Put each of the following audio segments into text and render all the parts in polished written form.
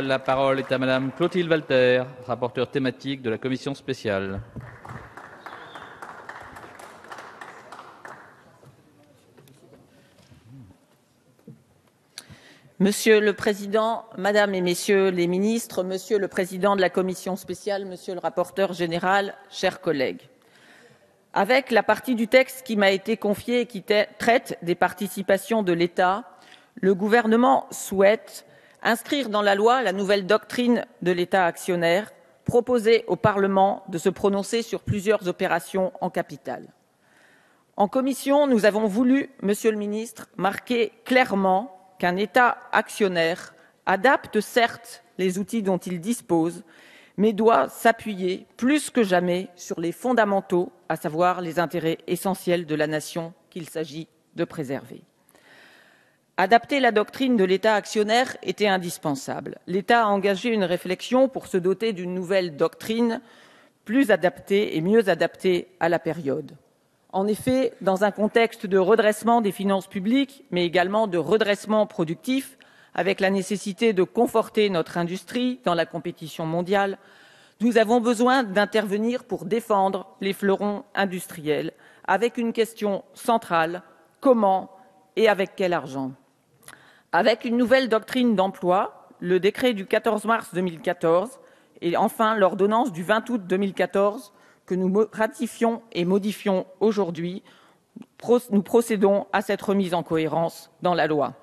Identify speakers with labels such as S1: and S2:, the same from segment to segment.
S1: La parole est à Madame Clotilde Walter, rapporteure thématique de la commission spéciale.
S2: Monsieur le Président, Madame et Messieurs les ministres, Monsieur le Président de la Commission spéciale, Monsieur le rapporteur général, chers collègues. Avec la partie du texte qui m'a été confiée et qui traite des participations de l'État, le gouvernement souhaite inscrire dans la loi la nouvelle doctrine de l'État actionnaire, proposer au Parlement de se prononcer sur plusieurs opérations en capital. En commission, nous avons voulu, Monsieur le ministre, marquer clairement qu'un État actionnaire adapte certes les outils dont il dispose, mais doit s'appuyer plus que jamais sur les fondamentaux, à savoir les intérêts essentiels de la nation qu'il s'agit de préserver. Adapter la doctrine de l'État actionnaire était indispensable. L'État a engagé une réflexion pour se doter d'une nouvelle doctrine plus adaptée et mieux adaptée à la période. En effet, dans un contexte de redressement des finances publiques, mais également de redressement productif, avec la nécessité de conforter notre industrie dans la compétition mondiale, nous avons besoin d'intervenir pour défendre les fleurons industriels, avec une question centrale: comment et avec quel argent? Avec une nouvelle doctrine d'emploi, le décret du 14 mars 2014 et enfin l'ordonnance du 20 août 2014 que nous ratifions et modifions aujourd'hui, nous procédons à cette remise en cohérence dans la loi.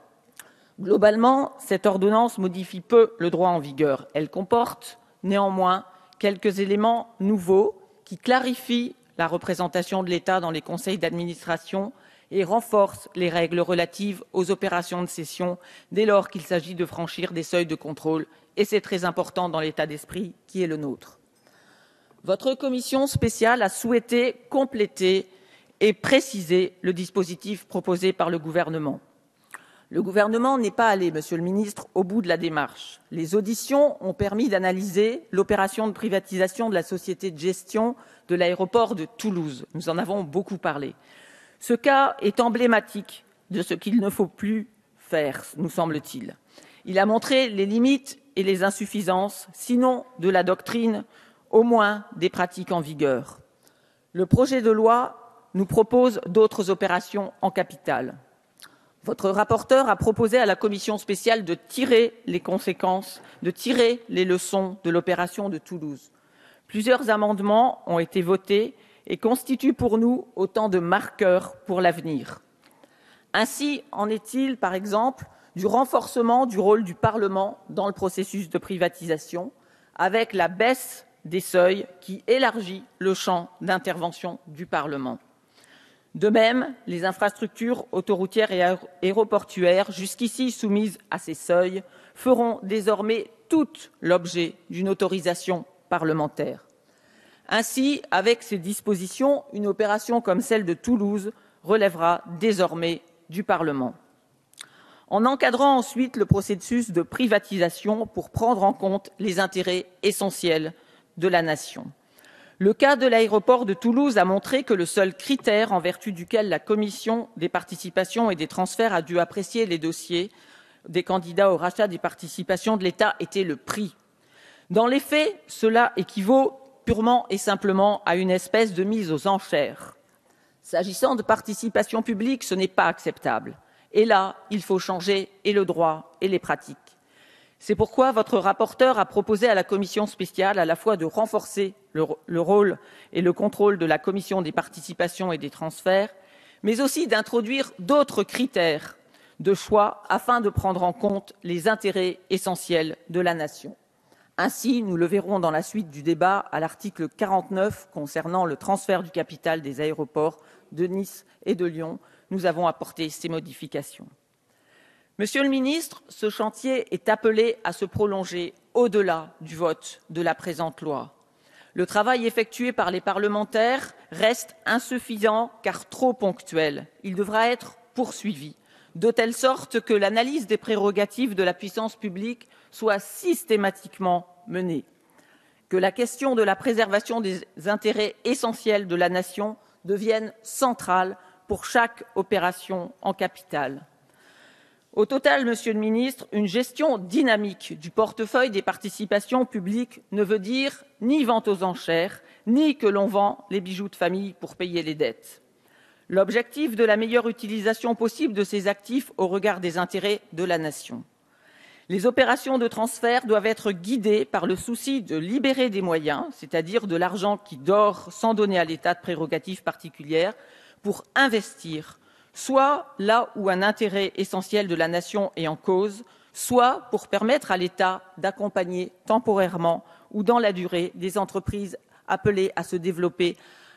S2: Globalement, cette ordonnance modifie peu le droit en vigueur. Elle comporte néanmoins quelques éléments nouveaux qui clarifient la représentation de l'État dans les conseils d'administration et renforcent les règles relatives aux opérations de cession dès lors qu'il s'agit de franchir des seuils de contrôle, et c'est très important dans l'état d'esprit qui est le nôtre. Votre commission spéciale a souhaité compléter et préciser le dispositif proposé par le gouvernement. Le gouvernement n'est pas allé, Monsieur le ministre, au bout de la démarche. Les auditions ont permis d'analyser l'opération de privatisation de la société de gestion de l'aéroport de Toulouse. Nous en avons beaucoup parlé. Ce cas est emblématique de ce qu'il ne faut plus faire, nous semble-t-il. Il a montré les limites et les insuffisances, sinon de la doctrine, au moins des pratiques en vigueur. Le projet de loi nous propose d'autres opérations en capital. Votre rapporteur a proposé à la commission spéciale de tirer les conséquences, de tirer les leçons de l'opération de Toulouse. Plusieurs amendements ont été votés et constituent pour nous autant de marqueurs pour l'avenir. Ainsi en est-il, par exemple, du renforcement du rôle du Parlement dans le processus de privatisation, avec la baisse des seuils qui élargit le champ d'intervention du Parlement. De même, les infrastructures autoroutières et aéroportuaires, jusqu'ici soumises à ces seuils, feront désormais toutes l'objet d'une autorisation parlementaire. Ainsi, avec ces dispositions, une opération comme celle de Toulouse relèvera désormais du Parlement. En encadrant ensuite le processus de privatisation pour prendre en compte les intérêts essentiels de la nation. Le cas de l'aéroport de Toulouse a montré que le seul critère en vertu duquel la commission des participations et des transferts a dû apprécier les dossiers des candidats au rachat des participations de l'État était le prix. Dans les faits, cela équivaut purement et simplement à une espèce de mise aux enchères. S'agissant de participation publique, ce n'est pas acceptable. Et là, il faut changer et le droit et les pratiques. C'est pourquoi votre rapporteur a proposé à la commission spéciale à la fois de renforcer le rôle et le contrôle de la commission des participations et des transferts, mais aussi d'introduire d'autres critères de choix afin de prendre en compte les intérêts essentiels de la nation. Ainsi, nous le verrons dans la suite du débat à l'article 49 concernant le transfert du capital des aéroports de Nice et de Lyon, nous avons apporté ces modifications. Monsieur le ministre, ce chantier est appelé à se prolonger au-delà du vote de la présente loi. Le travail effectué par les parlementaires reste insuffisant car trop ponctuel. Il devra être poursuivi, de telle sorte que l'analyse des prérogatives de la puissance publique soit systématiquement menée, que la question de la préservation des intérêts essentiels de la nation devienne centrale pour chaque opération en capital. Au total, Monsieur le Ministre, une gestion dynamique du portefeuille des participations publiques ne veut dire ni vente aux enchères, ni que l'on vend les bijoux de famille pour payer les dettes. L'objectif de la meilleure utilisation possible de ces actifs au regard des intérêts de la nation. Les opérations de transfert doivent être guidées par le souci de libérer des moyens, c'est-à-dire de l'argent qui dort sans donner à l'État de prérogatives particulières, pour investir soit là où un intérêt essentiel de la nation est en cause, soit pour permettre à l'État d'accompagner temporairement ou dans la durée des entreprises appelées à se développer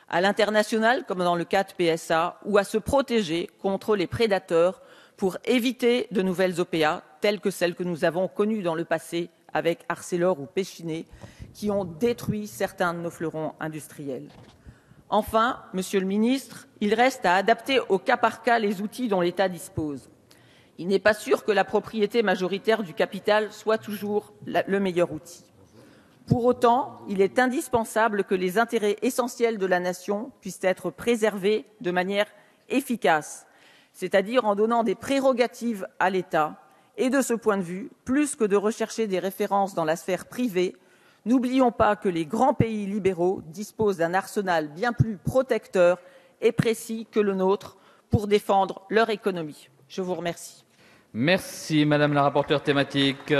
S2: à l'international, comme dans le cas de PSA, ou à se protéger contre les prédateurs pour éviter de nouvelles OPA, telles que celles que nous avons connues dans le passé avec Arcelor ou Pechiney, qui ont détruit certains de nos fleurons industriels. Enfin, Monsieur le Ministre, il reste à adapter au cas par cas les outils dont l'État dispose. Il n'est pas sûr que la propriété majoritaire du capital soit toujours le meilleur outil. Pour autant, il est indispensable que les intérêts essentiels de la nation puissent être préservés de manière efficace, c'est-à-dire en donnant des prérogatives à l'État. Et de ce point de vue, plus que de rechercher des références dans la sphère privée, n'oublions pas que les grands pays libéraux disposent d'un arsenal bien plus protecteur et précis que le nôtre pour défendre leur économie. Je vous remercie.
S1: Merci, Madame la rapporteure thématique.